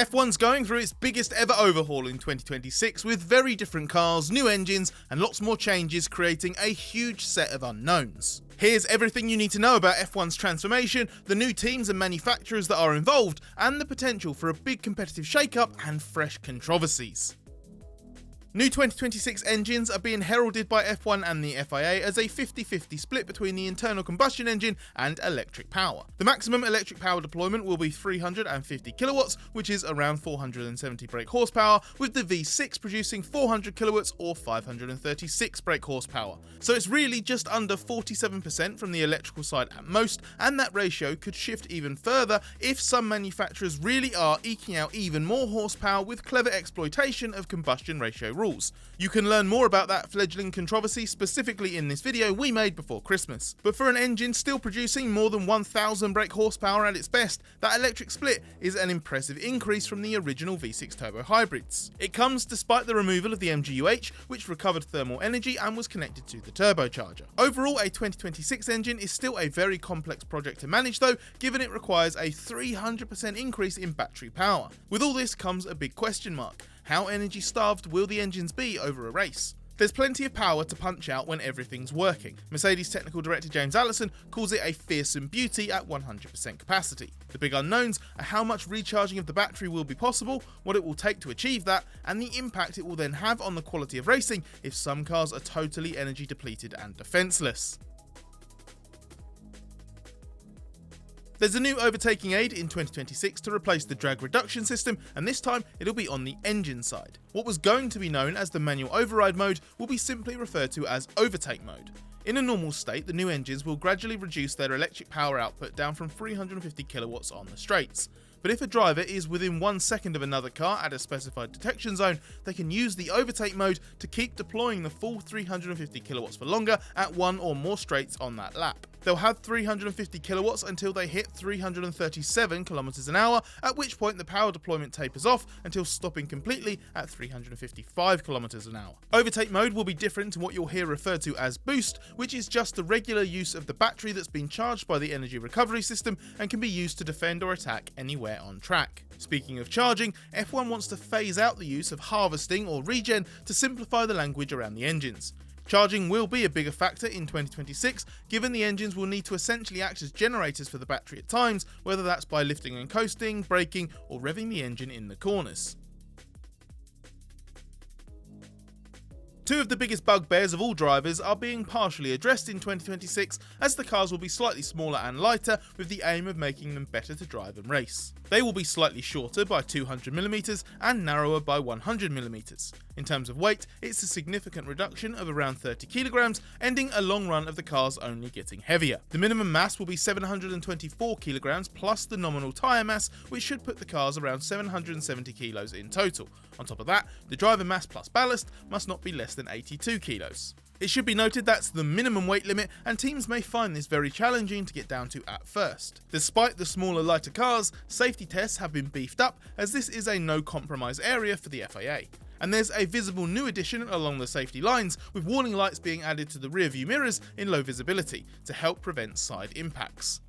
F1's going through its biggest ever overhaul in 2026 with very different cars, new engines, and lots more changes, creating a huge set of unknowns. Here's everything you need to know about F1's transformation, the new teams and manufacturers that are involved, and the potential for a big competitive shake-up and fresh controversies. New 2026 engines are being heralded by F1 and the FIA as a 50-50 split between the internal combustion engine and electric power. The maximum electric power deployment will be 350 kilowatts, which is around 470 brake horsepower, with the V6 producing 400 kilowatts or 536 brake horsepower. So it's really just under 47% from the electrical side at most, and that ratio could shift even further if some manufacturers really are eking out even more horsepower with clever exploitation of combustion ratio rules. You can learn more about that fledgling controversy specifically in this video we made before Christmas. But for an engine still producing more than 1000 brake horsepower at its best, that electric split is an impressive increase from the original V6 turbo hybrids. It comes despite the removal of the MGU-H, which recovered thermal energy and was connected to the turbocharger. Overall, a 2026 engine is still a very complex project to manage though, given it requires a 300% increase in battery power. With all this comes a big question mark. How energy starved will the engines be over a race? There's plenty of power to punch out when everything's working. Mercedes technical director James Allison calls it a fearsome beauty at 100% capacity. The big unknowns are how much recharging of the battery will be possible, what it will take to achieve that, and the impact it will then have on the quality of racing if some cars are totally energy depleted and defenseless. There's a new overtaking aid in 2026 to replace the drag reduction system, and this time it'll be on the engine side. What was going to be known as the manual override mode will be simply referred to as overtake mode. In a normal state, the new engines will gradually reduce their electric power output down from 350 kilowatts on the straights. But if a driver is within 1 second of another car at a specified detection zone, they can use the overtake mode to keep deploying the full 350 kilowatts for longer at one or more straights on that lap. They'll have 350 kilowatts until they hit 337 kilometers an hour, at which point the power deployment tapers off until stopping completely at 355 kilometers an hour. Overtake mode will be different to what you'll hear referred to as boost, which is just the regular use of the battery that's been charged by the energy recovery system and can be used to defend or attack anywhere on track. Speaking of charging, F1 wants to phase out the use of harvesting or regen to simplify the language around the engines. Charging will be a bigger factor in 2026, given the engines will need to essentially act as generators for the battery at times, whether that's by lifting and coasting, braking, or revving the engine in the corners. Two of the biggest bugbears of all drivers are being partially addressed in 2026, as the cars will be slightly smaller and lighter with the aim of making them better to drive and race. They will be slightly shorter by 200mm and narrower by 100mm. In terms of weight, it's a significant reduction of around 30 kilograms, ending a long run of the cars only getting heavier. The minimum mass will be 724 kilograms plus the nominal tyre mass, which should put the cars around 770 kilos in total. On top of that, the driver mass plus ballast must not be less than 82 kilos. It should be noted that's the minimum weight limit, and teams may find this very challenging to get down to at first. Despite the smaller, lighter cars, safety tests have been beefed up, as this is a no-compromise area for the FIA. And there's a visible new addition along the safety lines, with warning lights being added to the rear view mirrors in low visibility to help prevent side impacts.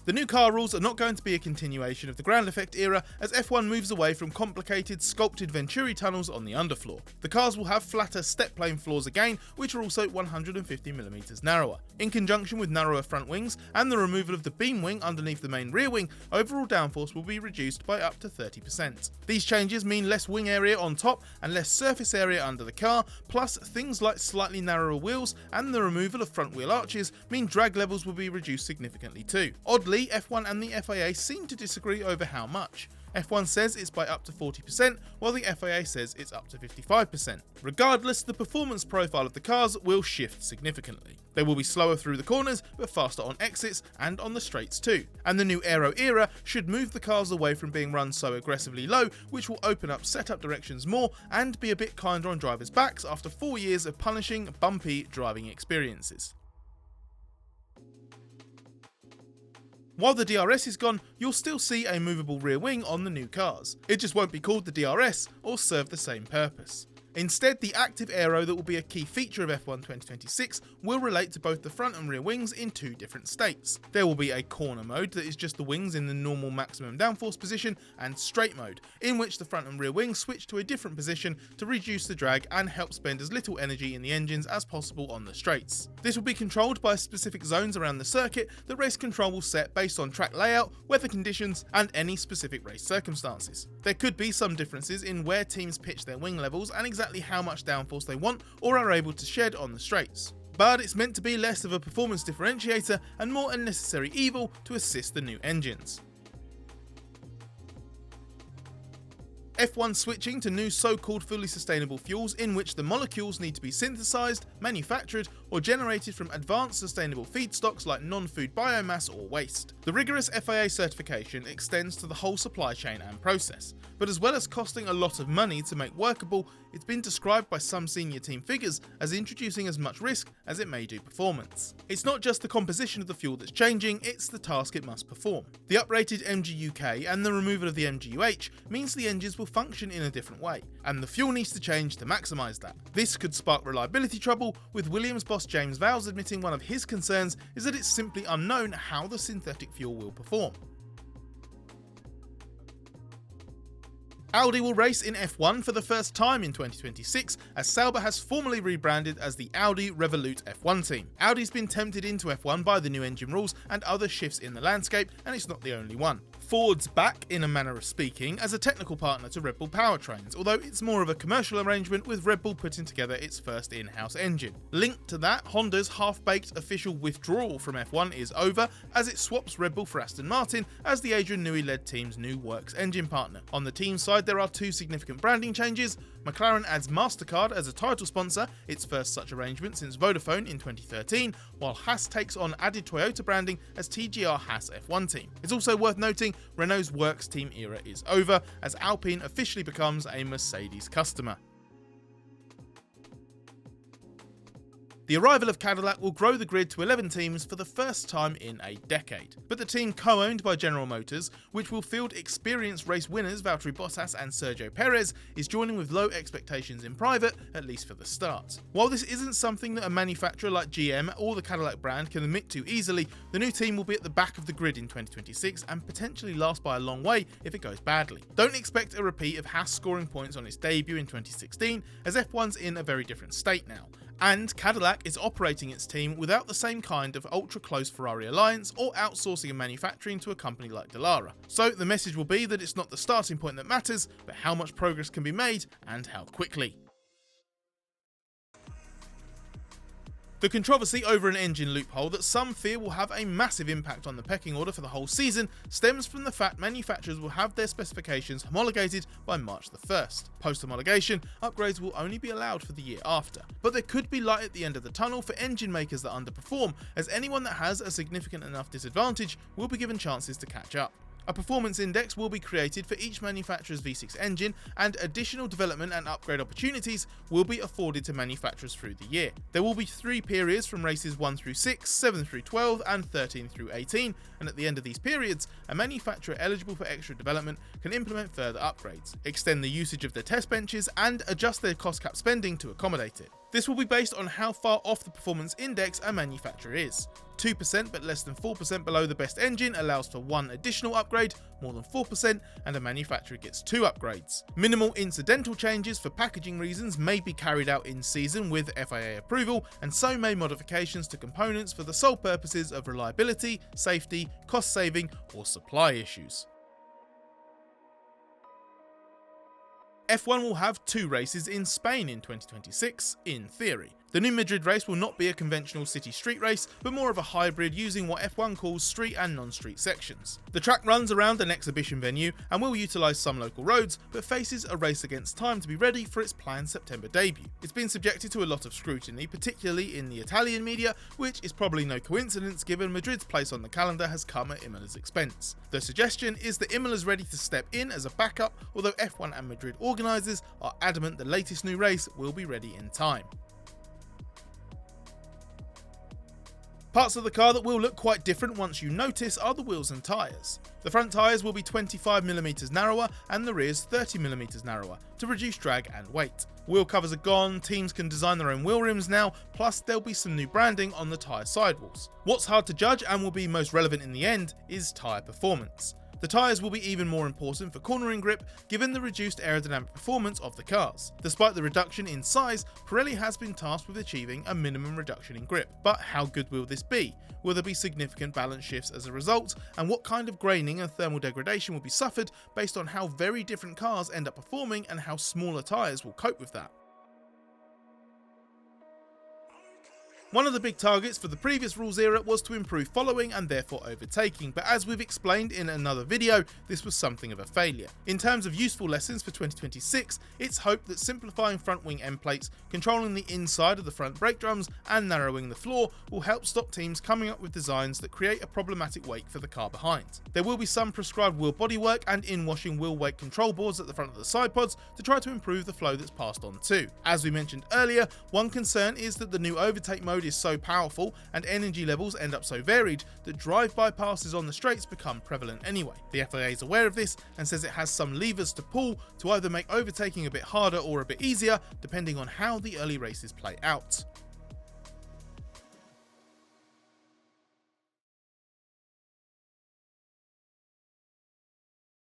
The new car rules are not going to be a continuation of the ground effect era, as F1 moves away from complicated sculpted Venturi tunnels on the underfloor. The cars will have flatter step plane floors again, which are also 150mm narrower. In conjunction with narrower front wings and the removal of the beam wing underneath the main rear wing, overall downforce will be reduced by up to 30%. These changes mean less wing area on top and less surface area under the car, plus things like slightly narrower wheels and the removal of front wheel arches mean drag levels will be reduced significantly too. Oddly, F1 and the FIA seem to disagree over how much. F1 says it's by up to 40%, while the FIA says it's up to 55%. Regardless, the performance profile of the cars will shift significantly. They will be slower through the corners, but faster on exits and on the straights too. And the new aero era should move the cars away from being run so aggressively low, which will open up setup directions more and be a bit kinder on drivers' backs after 4 years of punishing, bumpy driving experiences. While the DRS is gone, you'll still see a movable rear wing on the new cars. It just won't be called the DRS or serve the same purpose. Instead, the active aero that will be a key feature of F1 2026 will relate to both the front and rear wings in two different states. There will be a corner mode that is just the wings in the normal maximum downforce position, and straight mode, in which the front and rear wings switch to a different position to reduce the drag and help spend as little energy in the engines as possible on the straights. This will be controlled by specific zones around the circuit that race control will set based on track layout, weather conditions, and any specific race circumstances. There could be some differences in where teams pitch their wing levels and exactly how much downforce they want or are able to shed on the straights. But it's meant to be less of a performance differentiator and more a necessary evil to assist the new engines. F1 switching to new so-called fully sustainable fuels in which the molecules need to be synthesized, manufactured, or generated from advanced sustainable feedstocks like non-food biomass or waste. The rigorous FIA certification extends to the whole supply chain and process, but as well as costing a lot of money to make workable, it's been described by some senior team figures as introducing as much risk as it may do performance. It's not just the composition of the fuel that's changing, it's the task it must perform. The uprated MGU-K and the removal of the MGU-H means the engines will function in a different way, and the fuel needs to change to maximise that. This could spark reliability trouble, with Williams boss James Vowles admitting one of his concerns is that it's simply unknown how the synthetic fuel will perform. Audi will race in F1 for the first time in 2026, as Sauber has formally rebranded as the Audi Revolut F1 team. Audi's been tempted into F1 by the new engine rules and other shifts in the landscape, and it's not the only one. Ford's back, in a manner of speaking, as a technical partner to Red Bull powertrains, although it's more of a commercial arrangement with Red Bull putting together its first in-house engine. Linked to that, Honda's half-baked official withdrawal from F1 is over, as it swaps Red Bull for Aston Martin as the Adrian Newey-led team's new works engine partner. On the team side, there are two significant branding changes. McLaren adds MasterCard as a title sponsor, its first such arrangement since Vodafone in 2013, while Haas takes on added Toyota branding as TGR Haas F1 team. It's also worth noting Renault's works team era is over, as Alpine officially becomes a Mercedes customer. The arrival of Cadillac will grow the grid to 11 teams for the first time in a decade. But the team co-owned by General Motors, which will field experienced race winners Valtteri Bottas and Sergio Perez, is joining with low expectations in private, at least for the start. While this isn't something that a manufacturer like GM or the Cadillac brand can admit to easily, the new team will be at the back of the grid in 2026 and potentially last by a long way if it goes badly. Don't expect a repeat of Haas scoring points on its debut in 2016, as F1's in a very different state now. And Cadillac is operating its team without the same kind of ultra-close Ferrari alliance or outsourcing of manufacturing to a company like Dallara. So the message will be that it's not the starting point that matters, but how much progress can be made and how quickly. The controversy over an engine loophole that some fear will have a massive impact on the pecking order for the whole season stems from the fact manufacturers will have their specifications homologated by March the 1st. Post-homologation, upgrades will only be allowed for the year after. But there could be light at the end of the tunnel for engine makers that underperform, as anyone that has a significant enough disadvantage will be given chances to catch up. A performance index will be created for each manufacturer's V6 engine, and additional development and upgrade opportunities will be afforded to manufacturers through the year. There will be 3 periods from races 1 through 6, 7 through 12, and 13 through 18, and at the end of these periods, a manufacturer eligible for extra development can implement further upgrades, extend the usage of their test benches, and adjust their cost cap spending to accommodate it. This will be based on how far off the performance index a manufacturer is. 2% but less than 4% below the best engine allows for 1 additional upgrade, more than 4%, and a manufacturer gets 2 upgrades. Minimal incidental changes for packaging reasons may be carried out in season with FIA approval, and so may modifications to components for the sole purposes of reliability, safety, cost saving, or supply issues. F1 will have 2 races in Spain in 2026, in theory. The new Madrid race will not be a conventional city street race, but more of a hybrid using what F1 calls street and non-street sections. The track runs around an exhibition venue and will utilise some local roads, but faces a race against time to be ready for its planned September debut. It's been subjected to a lot of scrutiny, particularly in the Italian media, which is probably no coincidence given Madrid's place on the calendar has come at Imola's expense. The suggestion is that Imola's ready to step in as a backup, although F1 and Madrid organisers are adamant the latest new race will be ready in time. Parts of the car that will look quite different once you notice are the wheels and tyres. The front tyres will be 25mm narrower and the rear's 30mm narrower to reduce drag and weight. Wheel covers are gone, teams can design their own wheel rims now, plus there'll be some new branding on the tyre sidewalls. What's hard to judge and will be most relevant in the end is tyre performance. The tyres will be even more important for cornering grip given the reduced aerodynamic performance of the cars. Despite the reduction in size, Pirelli has been tasked with achieving a minimum reduction in grip. But how good will this be? Will there be significant balance shifts as a result? And what kind of graining and thermal degradation will be suffered based on how very different cars end up performing and how smaller tyres will cope with that? One of the big targets for the previous rules era was to improve following and therefore overtaking, but as we've explained in another video, this was something of a failure. In terms of useful lessons for 2026, it's hoped that simplifying front wing end plates, controlling the inside of the front brake drums and narrowing the floor will help stop teams coming up with designs that create a problematic wake for the car behind. There will be some prescribed wheel bodywork and in-washing wheel weight control boards at the front of the side pods to try to improve the flow that's passed on too. As we mentioned earlier, one concern is that the new overtake mode is so powerful and energy levels end up so varied that drive-by passes on the straights become prevalent anyway. The FIA is aware of this and says it has some levers to pull to either make overtaking a bit harder or a bit easier depending on how the early races play out.